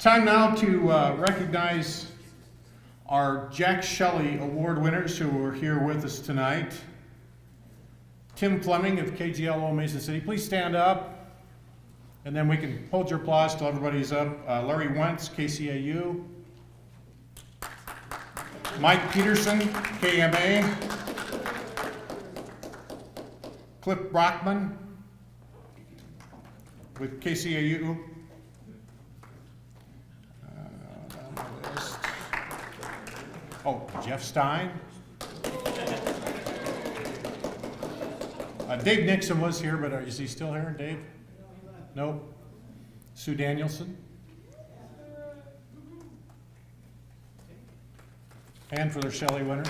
time now to recognize our Jack Shelley Award winners who are here with us tonight. Tim Fleming of KGLO Mason City, please stand up, and then we can hold your applause till everybody's up. Larry Wentz, KCAU. Mike Peterson, KMA. Cliff Brockman with KCAU. Oh, Jeff Stein. Dave Nixon was here, but is he still here, Dave? Nope. Sue Danielson. And for their Shelley winners.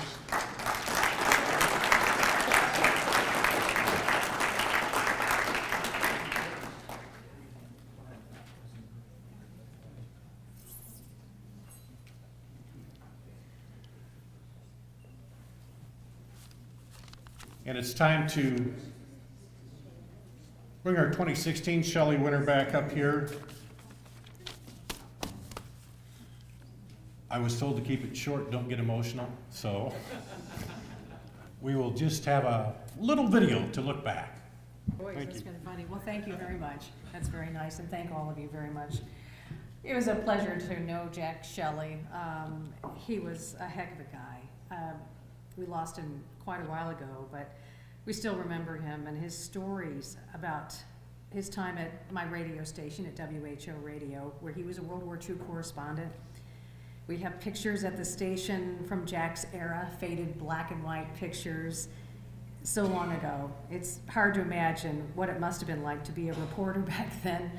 And it's time to bring our 2016 Shelley winner back up here. I was told to keep it short, don't get emotional, so we will just have a little video to look back. Boy, that's kind of funny. Well, thank you very much. That's very nice, and thank all of you very much. It was a pleasure to know Jack Shelley. He was a heck of a guy. We lost him quite a while ago, but we still remember him and his stories about his time at my radio station at WHO Radio, where he was a World War II correspondent. We have pictures at the station from Jack's era, faded black and white pictures so long ago. It's hard to imagine what it must have been like to be a reporter back then.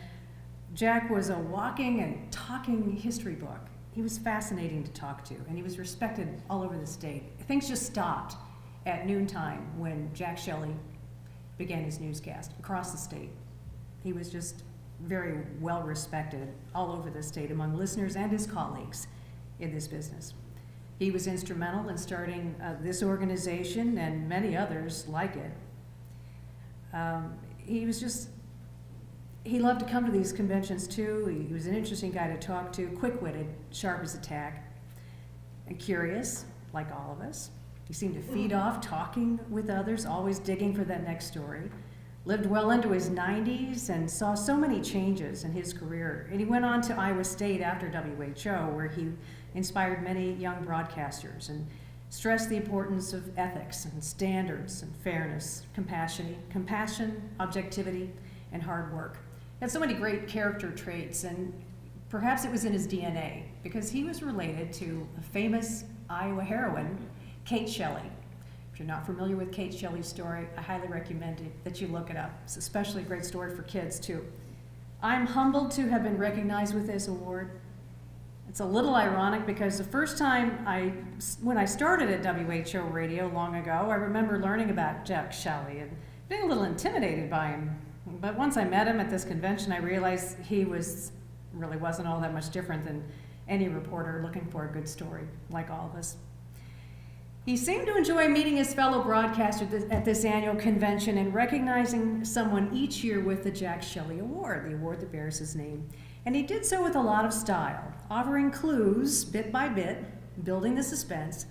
Jack was a walking and talking history book. He was fascinating to talk to, and he was respected all over the state. Things just stopped at noontime when Jack Shelley began his newscast across the state. He was just very well respected all over the state among listeners and his colleagues in this business. He was instrumental in starting this organization and many others like it. He loved to come to these conventions too. He was an interesting guy to talk to, quick-witted, sharp as a tack, and curious, like all of us. He seemed to feed off talking with others, always digging for that next story. Lived well into his 90s and saw so many changes in his career. And he went on to Iowa State after WHO, where he inspired many young broadcasters and stressed the importance of ethics and standards and fairness, compassion, objectivity, and hard work. He had so many great character traits, and perhaps it was in his DNA, because he was related to a famous Iowa heroine, Kate Shelley. If you're not familiar with Kate Shelley's story, I highly recommend that you look it up. It's especially a great story for kids, too. I'm humbled to have been recognized with this award. It's a little ironic because the first time when I started at WHO Radio long ago, I remember learning about Jack Shelley and being a little intimidated by him. But once I met him at this convention, I realized he really wasn't all that much different than any reporter looking for a good story, like all of us. He seemed to enjoy meeting his fellow broadcasters at this annual convention and recognizing someone each year with the Jack Shelley Award, the award that bears his name. And he did so with a lot of style, offering clues bit by bit, building the suspense,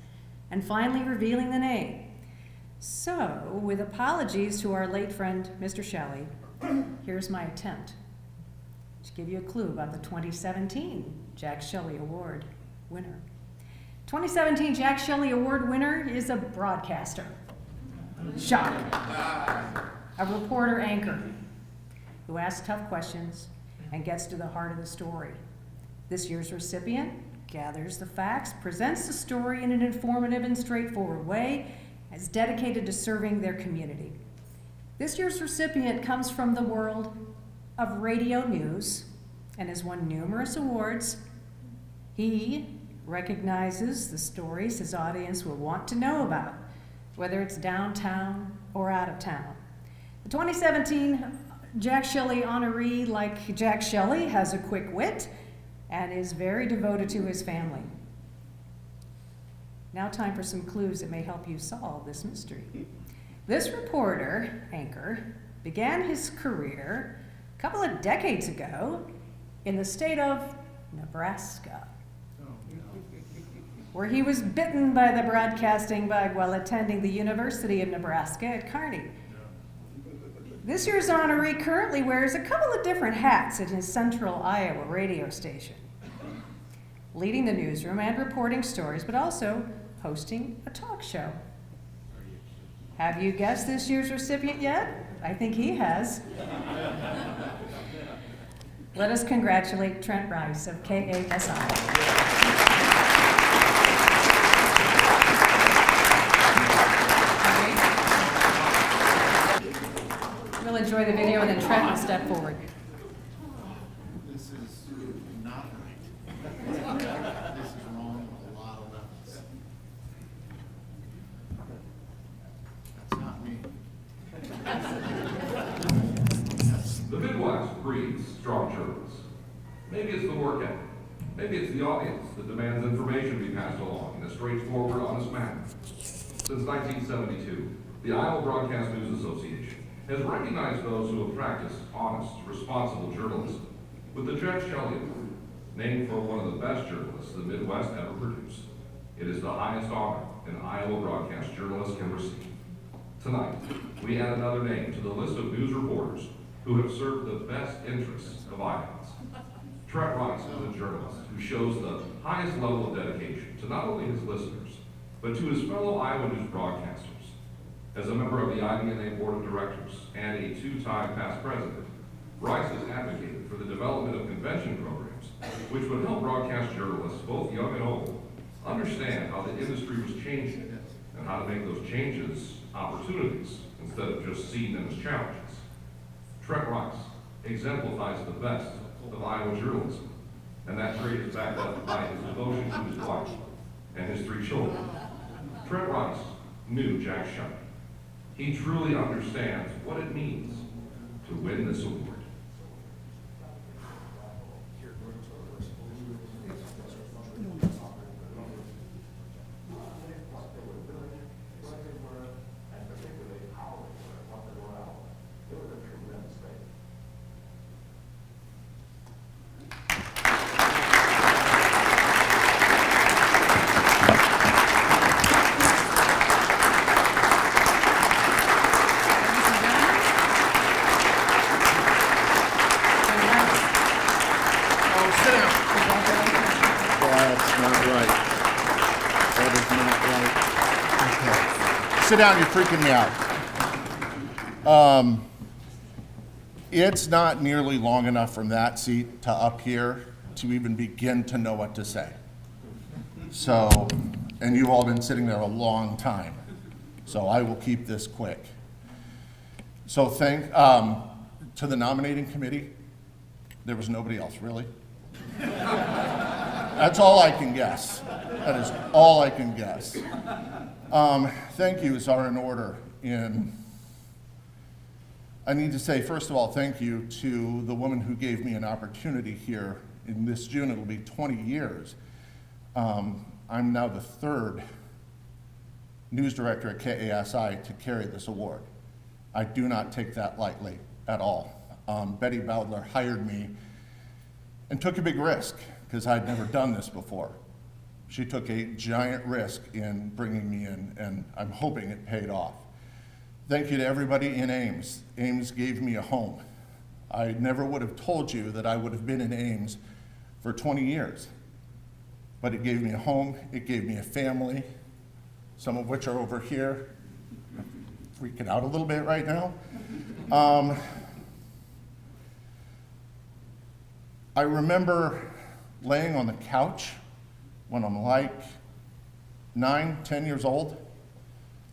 and finally revealing the name. So, with apologies to our late friend, Mr. Shelley, here's my attempt to give you a clue about the 2017 Jack Shelley Award winner. 2017 Jack Shelley Award winner is a broadcaster. Shock. A reporter anchor who asks tough questions and gets to the heart of the story. This year's recipient gathers the facts, presents the story in an informative and straightforward way, and is dedicated to serving their community. This year's recipient comes from the world of radio news and has won numerous awards. He recognizes the stories his audience will want to know about, whether it's downtown or out of town. The 2017 Jack Shelley honoree, like Jack Shelley, has a quick wit and is very devoted to his family. Now time for some clues that may help you solve this mystery. This reporter, anchor, began his career a couple of decades ago in the state of Nebraska, where he was bitten by the broadcasting bug while attending the University of Nebraska at Kearney. This year's honoree currently wears a couple of different hats at his Central Iowa radio station, leading the newsroom and reporting stories, but also hosting a talk show. Have you guessed this year's recipient yet? I think he has. Let us congratulate Trent Rice of KASI. We'll enjoy the video and then Trent will step forward. This is not right. This is wrong on a lot of levels. That's not me. The Midwest breeds strong journalists. Maybe it's the work ethic. Maybe it's the audience that demands information be passed along in a straightforward, honest manner. Since 1972, the Iowa Broadcast News Association has recognized those who have practiced honest, responsible journalism with the Jack Shelley Award, named for one of the best journalists the Midwest ever produced. It is the highest honor an Iowa broadcast journalist can receive. Tonight, we add another name to the list of news reporters who have served the best interests of Iowans. Trent Rice is a journalist who shows the highest level of dedication to not only his listeners, but to his fellow Iowa news broadcasters. As a member of the IBNA Board of Directors and a two-time past president, Rice has advocated for the development of convention programs which would help broadcast journalists, both young and old, understand how the industry was changing and how to make those changes opportunities instead of just seeing them as challenges. Trent Rice exemplifies the best of Iowa journalism, and that trait is backed up by his devotion to his wife and his 3 children. Trent Rice knew Jack Shelley. He truly understands what it means to win this award. Sit down, you're freaking me out. It's not nearly long enough from that seat to up here to even begin to know what to say. So, and you've all been sitting there a long time, so I will keep this quick. So to the nominating committee, there was nobody else, really? That's all I can guess. That is all I can guess. Thank yous are in order. I need to say, first of all, thank you to the woman who gave me an opportunity here. In this June, it'll be 20 years. I'm now the 3rd news director at KASI to carry this award. I do not take that lightly at all. Betty Bowdler hired me and took a big risk because I'd never done this before. She took a giant risk in bringing me in, and I'm hoping it paid off. Thank you to everybody in Ames. Ames gave me a home. I never would have told you that I would have been in Ames for 20 years, but it gave me a home, it gave me a family, some of which are over here. I'm freaking out a little bit right now. I remember laying on the couch when I'm like 9, 10 years old,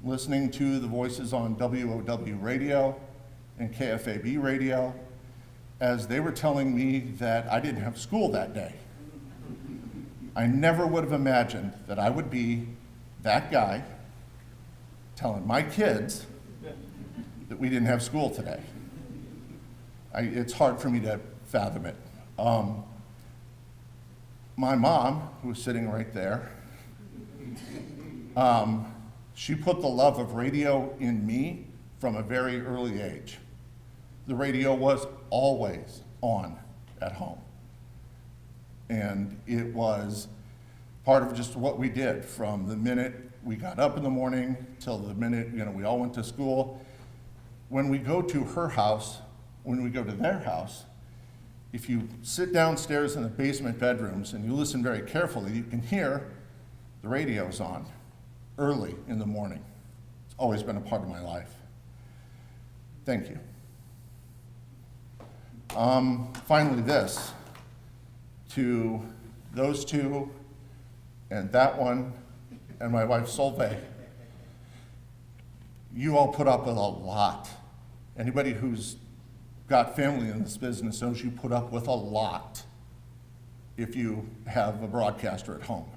listening to the voices on WOW radio and KFAB radio as they were telling me that I didn't have school that day. I never would have imagined that I would be that guy telling my kids that we didn't have school today. It's hard for me to fathom it. My mom, who was sitting right there, she put the love of radio in me from a very early age. The radio was always on at home. And it was part of just what we did from the minute we got up in the morning till the minute, we all went to school. When we go to her house, when we go to their house, if you sit downstairs in the basement bedrooms and you listen very carefully, you can hear the radio's on early in the morning. It's always been a part of my life. Thank you. Finally, this, to those two and that one and my wife Solveig, you all put up with a lot. Anybody who's got family in this business knows you put up with a lot if you have a broadcaster at home.